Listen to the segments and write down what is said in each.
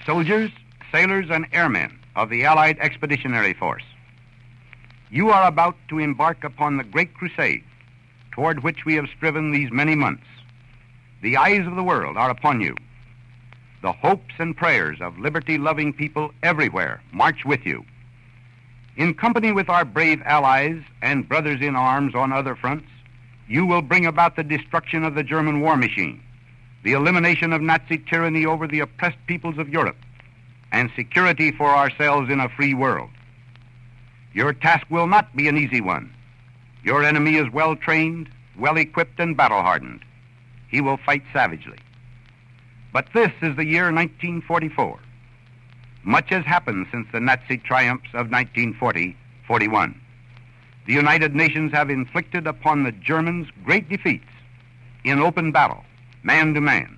soldiers, sailors, and airmen of the Allied Expeditionary Force. You are about to embark upon the great crusade toward which we have striven these many months. The eyes of the world are upon you. The hopes and prayers of liberty-loving people everywhere march with you. In company with our brave allies and brothers in arms on other fronts, you will bring about the destruction of the German war machine, the elimination of Nazi tyranny over the oppressed peoples of Europe, and security for ourselves in a free world. Your task will not be an easy one. Your enemy is well-trained, well-equipped, and battle-hardened. He will fight savagely. But this is the year 1944. Much has happened since the Nazi triumphs of 1940-41. The United Nations have inflicted upon the Germans great defeats in open battle, man to man.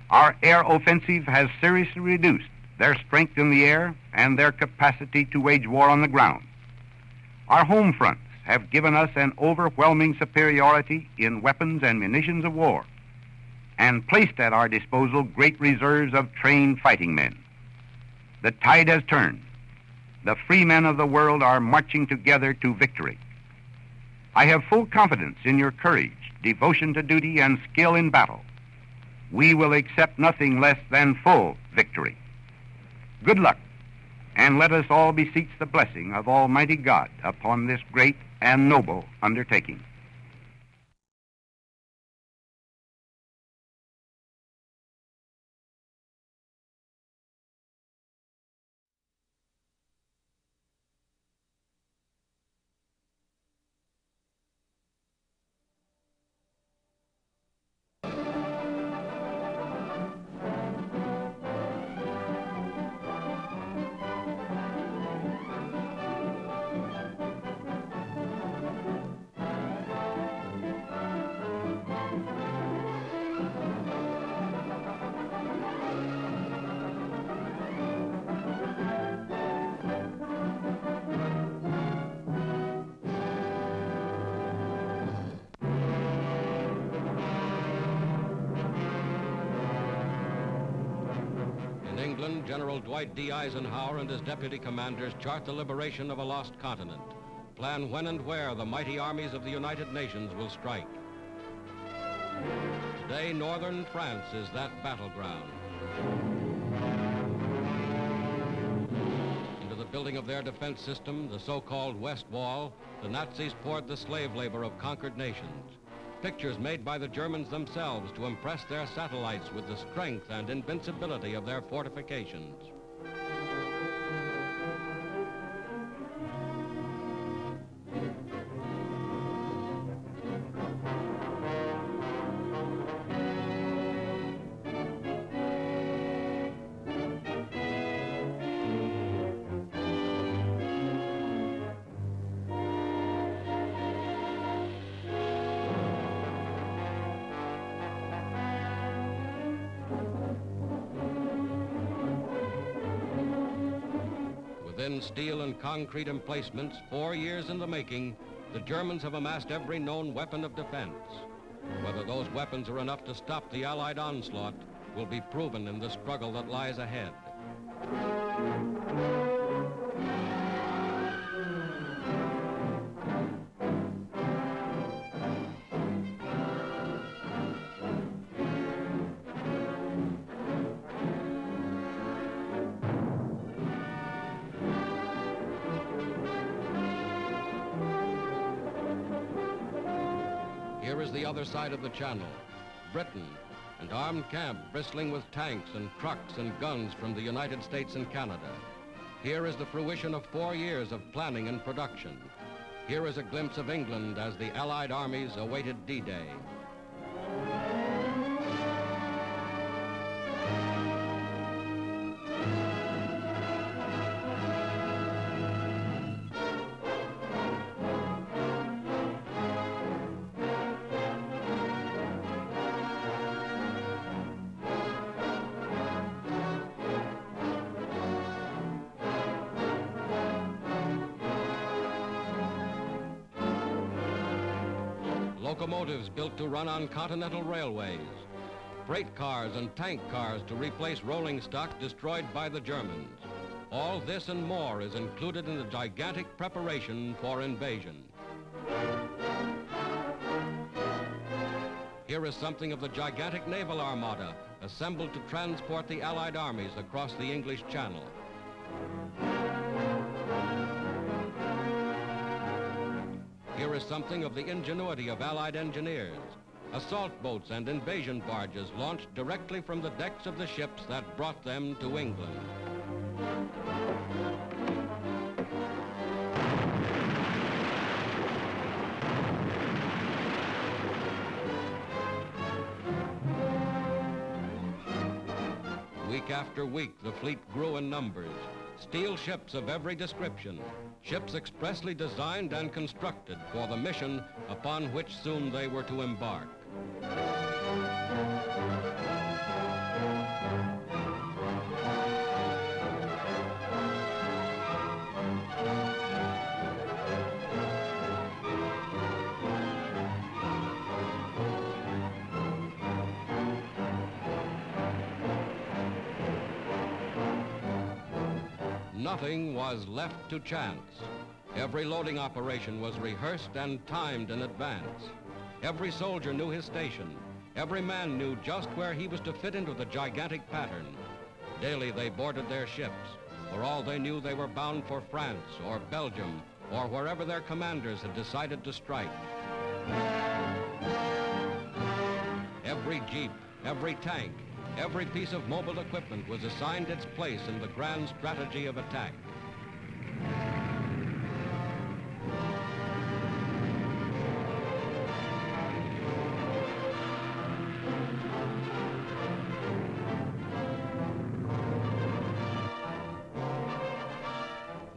Our air offensive has seriously reduced their strength in the air and their capacity to wage war on the ground. Our home fronts have given us an overwhelming superiority in weapons and munitions of war, and placed at our disposal great reserves of trained fighting men. The tide has turned. The free men of the world are marching together to victory. I have full confidence in your courage, devotion to duty, and skill in battle. We will accept nothing less than full victory. Good luck, and let us all beseech the blessing of Almighty God upon this great and noble undertaking. England, General Dwight D. Eisenhower and his deputy commanders chart the liberation of a lost continent, plan when and where the mighty armies of the United Nations will strike. Today, northern France is that battleground. Into the building of their defense system, the so-called West Wall, the Nazis poured the slave labor of conquered nations. Pictures made by the Germans themselves to impress their satellites with the strength and invincibility of their fortifications. Within steel and concrete emplacements, 4 years in the making, the Germans have amassed every known weapon of defense. Whether those weapons are enough to stop the Allied onslaught will be proven in the struggle that lies ahead. Here is the other side of the channel, Britain, an armed camp bristling with tanks and trucks and guns from the United States and Canada. Here is the fruition of 4 years of planning and production. Here is a glimpse of England as the Allied armies awaited D-Day. Locomotives built to run on continental railways, freight cars and tank cars to replace rolling stock destroyed by the Germans. All this and more is included in the gigantic preparation for invasion. Here is something of the gigantic naval armada assembled to transport the Allied armies across the English Channel. Here is something of the ingenuity of Allied engineers. Assault boats and invasion barges launched directly from the decks of the ships that brought them to England. Week after week, the fleet grew in numbers. Steel ships of every description, ships expressly designed and constructed for the mission upon which soon they were to embark. Nothing was left to chance. Every loading operation was rehearsed and timed in advance. Every soldier knew his station. Every man knew just where he was to fit into the gigantic pattern. Daily they boarded their ships. For all they knew, they were bound for France or Belgium or wherever their commanders had decided to strike. Every jeep, every tank, every piece of mobile equipment was assigned its place in the grand strategy of attack.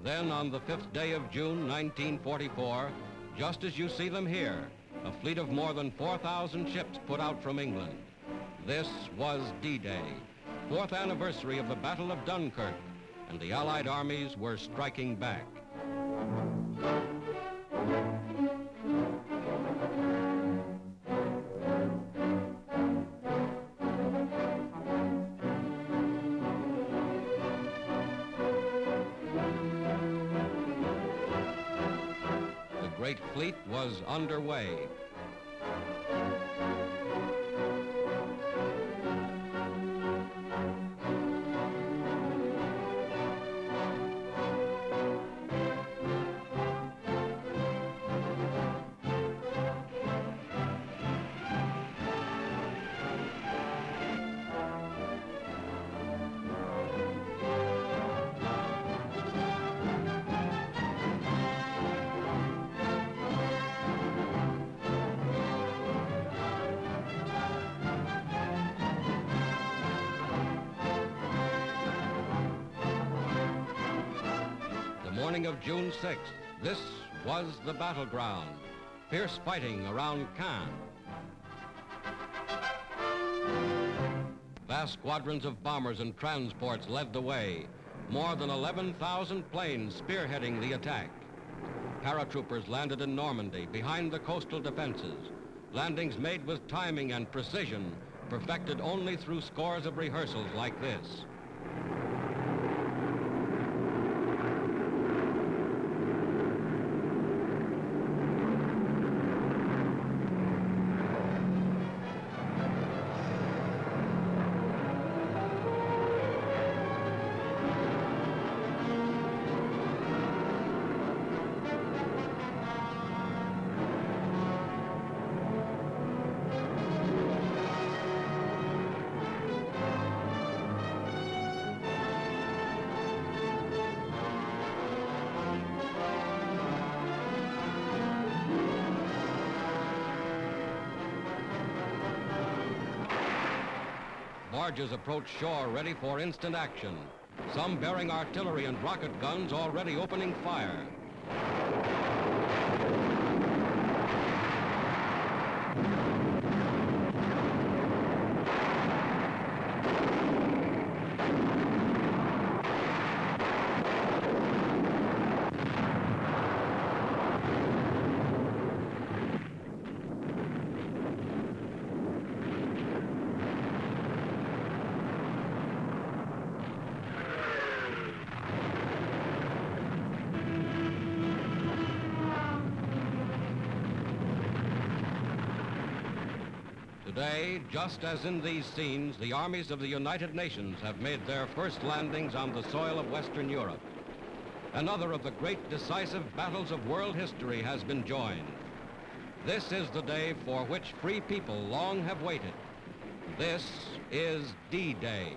Then on the 5th day of June, 1944, just as you see them here, a fleet of more than 4,000 ships put out from England. This was D-Day, 4th anniversary of the Battle of Dunkirk, and the Allied armies were striking back. The great fleet was underway. Morning of June 6th, this was the battleground. Fierce fighting around Caen. Vast squadrons of bombers and transports led the way. More than 11,000 planes spearheading the attack. Paratroopers landed in Normandy behind the coastal defenses. Landings made with timing and precision, perfected only through scores of rehearsals like this. Barges approached shore ready for instant action. Some bearing artillery and rocket guns already opening fire. Today, just as in these scenes, the armies of the United Nations have made their first landings on the soil of Western Europe. Another of the great decisive battles of world history has been joined. This is the day for which free people long have waited. This is D-Day.